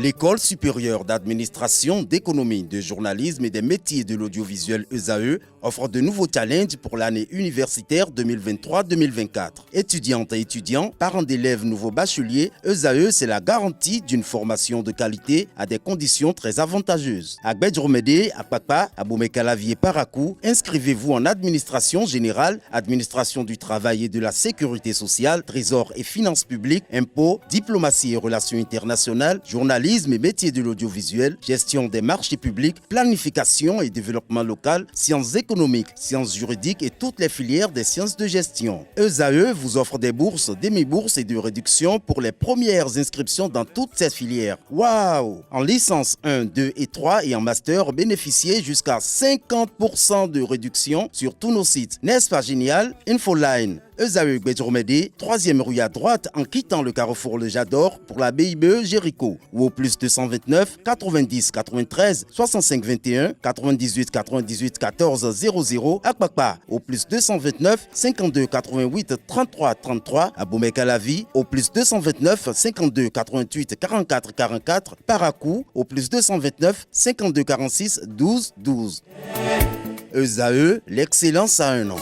L'École supérieure d'administration, d'économie, de journalisme et des métiers de l'audiovisuel ESAE offre de nouveaux challenges pour l'année universitaire 2023-2024. Étudiantes et étudiants, parents d'élèves nouveaux bacheliers, ESAE, c'est la garantie d'une formation de qualité à des conditions très avantageuses. À Gbedjromede, à Papa, à Boumekalavi et Parakou, inscrivez-vous en administration générale, administration du travail et de la sécurité sociale, trésor et finances publiques, impôts, diplomatie et relations internationales, journalisme et métiers de l'audiovisuel, gestion des marchés publics, planification et développement local, sciences économiques, sciences juridiques et toutes les filières des sciences de gestion. ESAE vous offre des bourses, demi-bourses et de réductions pour les premières inscriptions dans toutes ces filières. Waouh! En licence 1, 2 et 3 et en master, bénéficiez jusqu'à 50% de réduction sur tous nos sites. N'est-ce pas génial? Infoline. ESAE Gbedjromede, 3e rue à droite en quittant le carrefour Le Jador pour la BIBE Jéricho ou au plus 229 90 93 65 21 98 98 14 00 à Kpakpa au plus 229 52 88 33 33 à Boumekalavi au plus 229 52 88 44 44 Parakou au plus 229 52 46 12 12. ESAE, l'excellence à un an.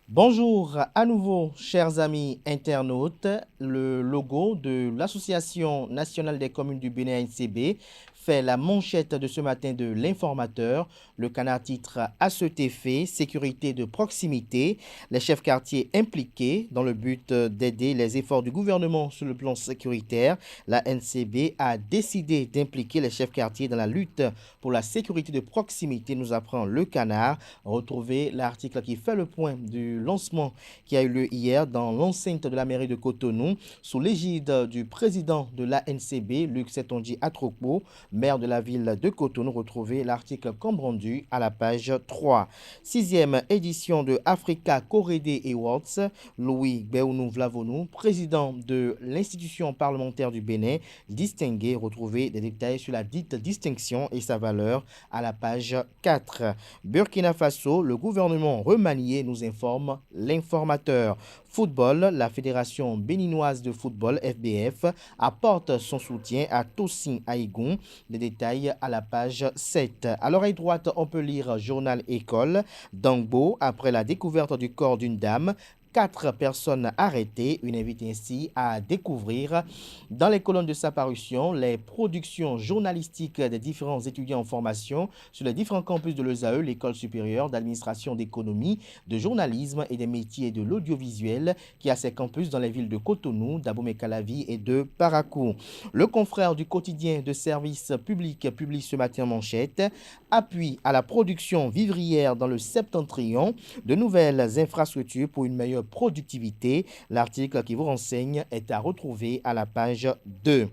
Bonjour à nouveau, chers amis internautes. Le logo de l'Association nationale des communes du Bénin ANCB fait la manchette de ce matin de l'Informateur. Le canard titre à cet effet, sécurité de proximité. Les chefs quartiers impliqués dans le but d'aider les efforts du gouvernement sur le plan sécuritaire. La NCB a décidé d'impliquer les chefs quartiers dans la lutte pour la sécurité de proximité, nous apprend le canard. Retrouvez l'article qui fait le point du lancement qui a eu lieu hier dans l'enceinte de la mairie de Cotonou sous l'égide du président de la NCB, Luc Setonji Atrokpo, maire de la ville de Cotonou. Retrouvez l'article comme rendu à la page 3. 6e édition de Africa Corede Awards. Louis Béounou Vlavonou, président de l'institution parlementaire du Bénin, distingué. Retrouvez des détails sur la dite distinction et sa valeur à la page 4. Burkina Faso, le gouvernement remanié, nous informe l'Informateur. Football, la Fédération béninoise de football, FBF, apporte son soutien à Tossin Aïgoun. Les détails à la page 7. À l'oreille droite, on peut lire Journal École. Dangbo, après la découverte du corps d'une dame, 4 personnes arrêtées, une invite ainsi à découvrir dans les colonnes de sa parution les productions journalistiques des différents étudiants en formation sur les différents campus de l'ESAE, l'École supérieure d'administration d'économie, de journalisme et des métiers de l'audiovisuel qui a ses campus dans les villes de Cotonou, d'Abomey-Calavi et de Parakou. Le confrère du quotidien de service public publie ce matin manchette. Appui à la production vivrière dans le septentrion, de nouvelles infrastructures pour une meilleure productivité. L'article qui vous renseigne est à retrouver à la page 2.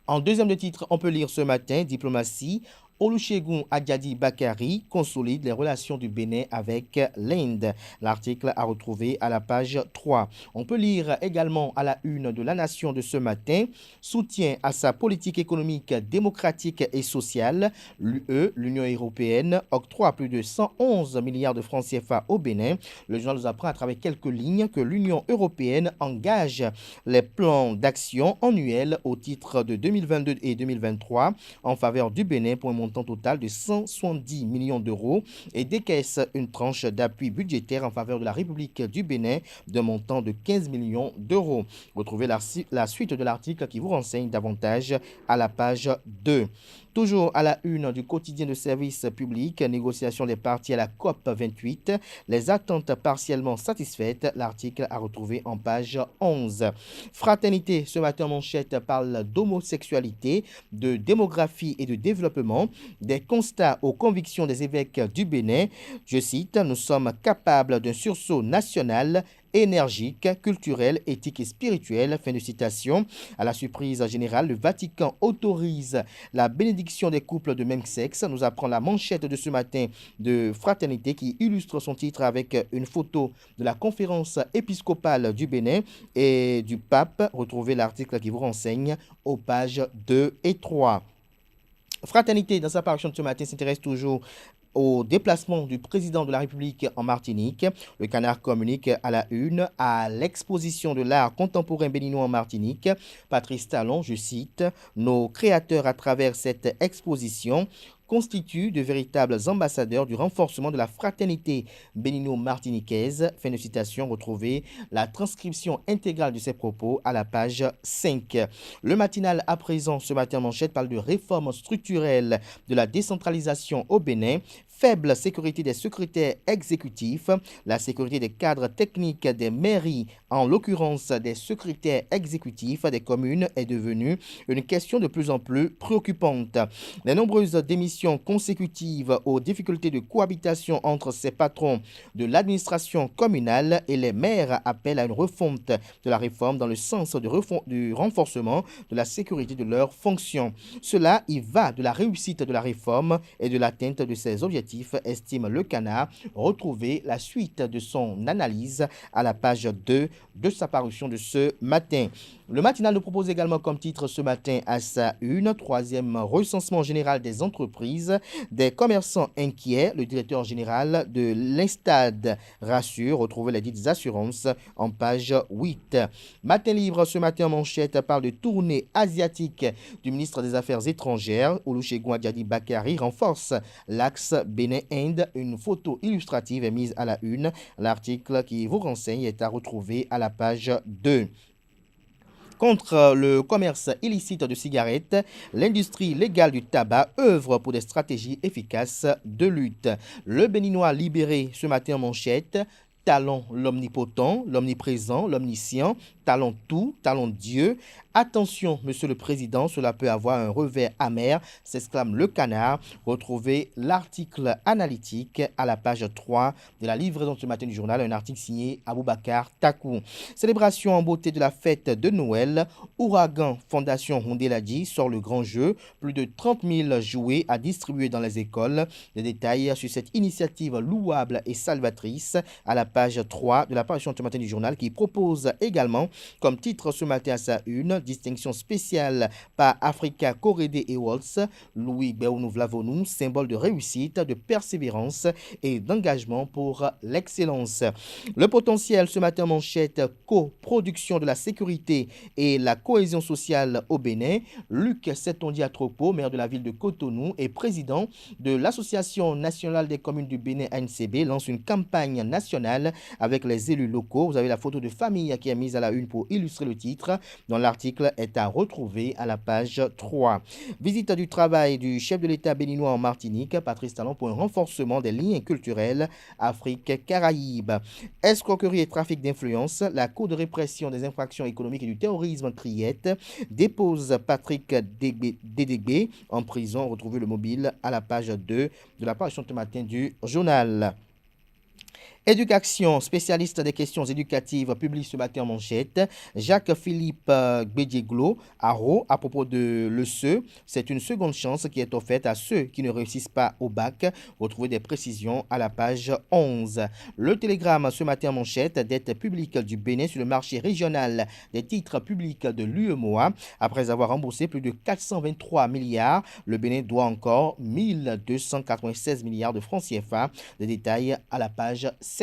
En deuxième de titre, on peut lire ce matin, diplomatie. Olusegun Adjadi Bakari consolide les relations du Bénin avec l'Inde. L'article à retrouver à la page 3. On peut lire également à la une de La Nation de ce matin, soutien à sa politique économique, démocratique et sociale. L'UE, l'Union européenne, octroie plus de 111 milliards de francs CFA au Bénin. Le journal nous apprend à travers quelques lignes que l'Union européenne engage les plans d'action annuels au titre de 2022 et 2023 en faveur du Bénin pour un montant total de 170 millions d'euros et décaisse une tranche d'appui budgétaire en faveur de la République du Bénin d'un montant de 15 millions d'euros. Retrouvez la suite de l'article qui vous renseigne davantage à la page 2. Toujours à la une du quotidien de service public, négociation des parties à la COP 28, les attentes partiellement satisfaites, l'article à retrouver en page 11. Fraternité, ce matin manchette parle d'homosexualité, de démographie et de développement, des constats aux convictions des évêques du Bénin. Je cite, nous sommes capables d'un sursaut national énergique, culturelle, éthique et spirituelle. Fin de citation. À la surprise générale, le Vatican autorise la bénédiction des couples de même sexe. Nous apprend la manchette de ce matin de Fraternité qui illustre son titre avec une photo de la conférence épiscopale du Bénin et du pape. Retrouvez l'article qui vous renseigne aux pages 2 et 3. Fraternité, dans sa parution de ce matin, s'intéresse toujours au déplacement du président de la République en Martinique. Le Canard communique à la une à l'exposition de l'art contemporain béninois en Martinique. Patrice Talon, je cite, « Nos créateurs à travers cette exposition constituent de véritables ambassadeurs du renforcement de la fraternité bénino-martiniquaise. » Fin de citation, retrouvez la transcription intégrale de ces propos à la page 5. Le matinal à présent, ce matin en manchette, parle de réforme structurelle de la décentralisation au Bénin. Faible sécurité des secrétaires exécutifs, la sécurité des cadres techniques des mairies, en l'occurrence des secrétaires exécutifs des communes, est devenue une question de plus en plus préoccupante. Les nombreuses démissions consécutives aux difficultés de cohabitation entre ces patrons de l'administration communale et les maires appellent à une refonte de la réforme dans le sens du renforcement de la sécurité de leurs fonctions. Cela y va de la réussite de la réforme et de l'atteinte de ses objectifs, estime le Canard. Retrouvez la suite de son analyse à la page 2 de sa parution de ce matin. Le matinal nous propose également comme titre ce matin à sa une, troisième recensement général des entreprises, des commerçants inquiets. Le directeur général de l'Instad rassure. Retrouvez les dites assurances en page 8. Matin Libre ce matin en manchette parle de tournée asiatique du ministre des Affaires étrangères. Olusegun Adiadi Bakari renforce l'axe Bénin-Inde. Une photo illustrative est mise à la une. L'article qui vous renseigne est à retrouver à la page 2. Contre le commerce illicite de cigarettes, l'industrie légale du tabac œuvre pour des stratégies efficaces de lutte. Le Béninois libéré ce matin en manchette. Talon l'omnipotent, l'omniprésent, l'omniscient, talon tout, talon Dieu. Attention, monsieur le président, cela peut avoir un revers amer, s'exclame le Canard. Retrouvez l'article analytique à la page 3 de la livraison de ce matin du journal, un article signé Aboubakar Takou. Célébration en beauté de la fête de Noël. Ouragan Fondation Rondeladi sort le grand jeu. Plus de 30 000 jouets à distribuer dans les écoles. Les détails sur cette initiative louable et salvatrice à la page 3 de la parution de ce matin du journal, qui propose également comme titre ce matin à sa une, distinction spéciale par Africa Corédé et Waltz, Louis Béounou Vlavonou, symbole de réussite, de persévérance et d'engagement pour l'excellence. Le potentiel ce matin manchette, coproduction de la sécurité et la cohésion sociale au Bénin. Luc Setondia-Tropo, maire de la ville de Cotonou et président de l'Association nationale des communes du Bénin ANCB, lance une campagne nationale avec les élus locaux. Vous avez la photo de famille qui est mise à la une pour illustrer le titre, dont l'article est à retrouver à la page 3. Visite du travail du chef de l'État béninois en Martinique, Patrice Talon, pour un renforcement des liens culturels Afrique-Caraïbes. Escroquerie et trafic d'influence, la Cour de répression des infractions économiques et du terrorisme Criette dépose Patrick Dédégbé en prison. Retrouvez le mobile à la page 2 de la parution ce matin du journal. Éducation, spécialiste des questions éducatives, publie ce matin en manchette. Jacques-Philippe Gbedieglo à propos de l'ESE. C'est une seconde chance qui est offerte à ceux qui ne réussissent pas au bac. Retrouvez des précisions à la page 11. Le Télégramme ce matin en manchette. Dette publique du Bénin sur le marché régional des titres publics de l'UEMOA. Après avoir remboursé plus de 423 milliards, le Bénin doit encore 1296 milliards de francs CFA. Des détails à la page 7.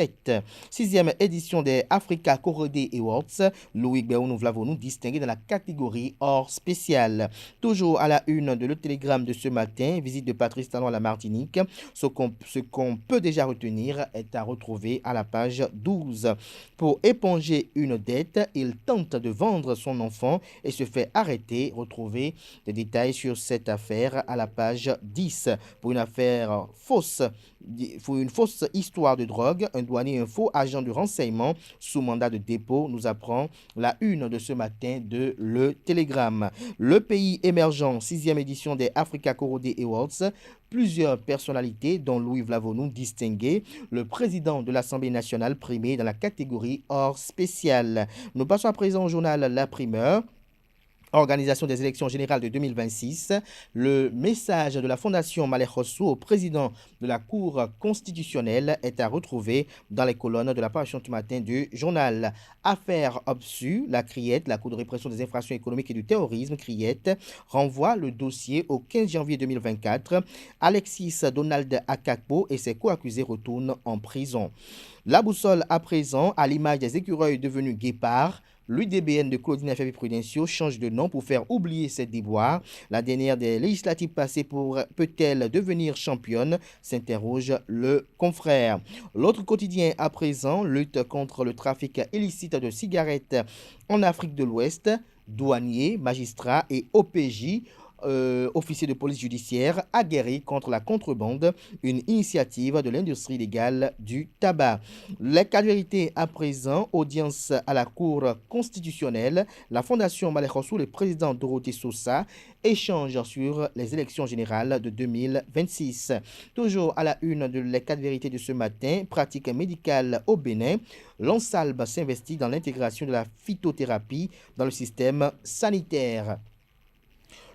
Sixième édition des Africa Corédé Awards. Louis Béounou Vlavonou distingué dans la catégorie hors spécial. Toujours à la une de Le Télégramme de ce matin, visite de Patrice Talon à la Martinique. Ce qu'on peut déjà retenir est à retrouver à la page 12. Pour éponger une dette, il tente de vendre son enfant et se fait arrêter. Retrouvez des détails sur cette affaire à la page 10. Pour une affaire fausse, pour une fausse histoire de drogue, un douanier et un faux agent de renseignement sous mandat de dépôt, nous apprend la une de ce matin de Le Télégramme. Le pays émergent, 6e édition des Africa Corédé Awards. Plusieurs personnalités, dont Louis Vlavonou, distingué, le président de l'Assemblée nationale primé dans la catégorie hors spécial. Nous passons à présent au journal La Primeur. Organisation des élections générales de 2026, le message de la Fondation Malek Hossou au président de la Cour constitutionnelle est à retrouver dans les colonnes de la parution du matin du journal. Affaire obsue, la CRIET, la Cour de répression des infractions économiques et du terrorisme, CRIET, renvoie le dossier au 15 janvier 2024. Alexis Donald Akakpo et ses co-accusés retournent en prison. La boussole à présent, à l'image des écureuils devenus guépards, l'UDBN de Claudine Affabi Prudencio change de nom pour faire oublier ses déboires. La dernière des législatives passées peut-elle devenir championne, s'interroge le confrère. L'autre quotidien à présent, lutte contre le trafic illicite de cigarettes en Afrique de l'Ouest. Douaniers, magistrats et OPJ, officiers de police judiciaire, aguerris contre la contrebande, une initiative de l'industrie légale du tabac. Les quatre vérités à présent, audience à la Cour constitutionnelle, la Fondation Malek Hossou, le président Dorothée Sosa, échange sur les élections générales de 2026. Toujours à la une de les quatre vérités de ce matin, pratique médicale au Bénin, l'Ansalbe s'investit dans l'intégration de la phytothérapie dans le système sanitaire.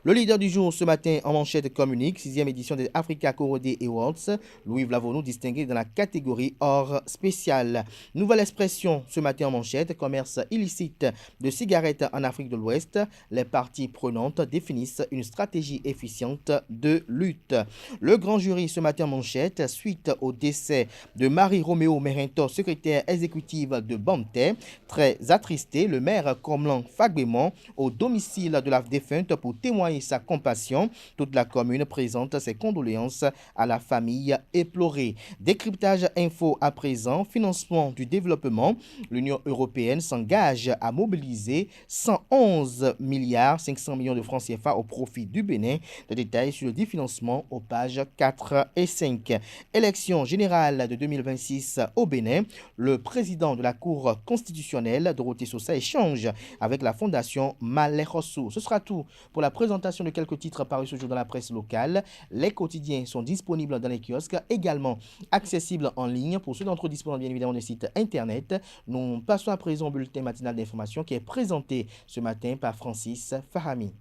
Le leader du jour ce matin en manchette communique, 6e édition des Africa Corodé Awards, Louis Vlavonou distingué dans la catégorie hors spécial. Nouvelle expression ce matin en manchette, commerce illicite de cigarettes en Afrique de l'Ouest. Les parties prenantes définissent une stratégie efficiente de lutte. Le grand jury ce matin en manchette, suite au décès de Marie-Roméo Merinto, secrétaire exécutive de Banté, très attristé, le maire Komlan Fagbemon au domicile de la défunte pour témoigner sa compassion. Toute la commune présente ses condoléances à la famille éplorée. Décryptage info à présent, financement du développement. L'Union européenne s'engage à mobiliser 111 milliards 500 millions de francs CFA au profit du Bénin. Les détails sur le dit financement aux pages 4 et 5. Élection générale de 2026 au Bénin. Le président de la Cour constitutionnelle, Dorothée Sosa, échange avec la Fondation Malek Hossou. Ce sera tout pour la présentation de quelques titres parus ce jour dans la presse locale. Les quotidiens sont disponibles dans les kiosques, également accessibles en ligne pour ceux d'entre eux disposant bien évidemment des sites internet. Nous passons à présent au bulletin matinal d'information qui est présenté ce matin par Francis Fahami.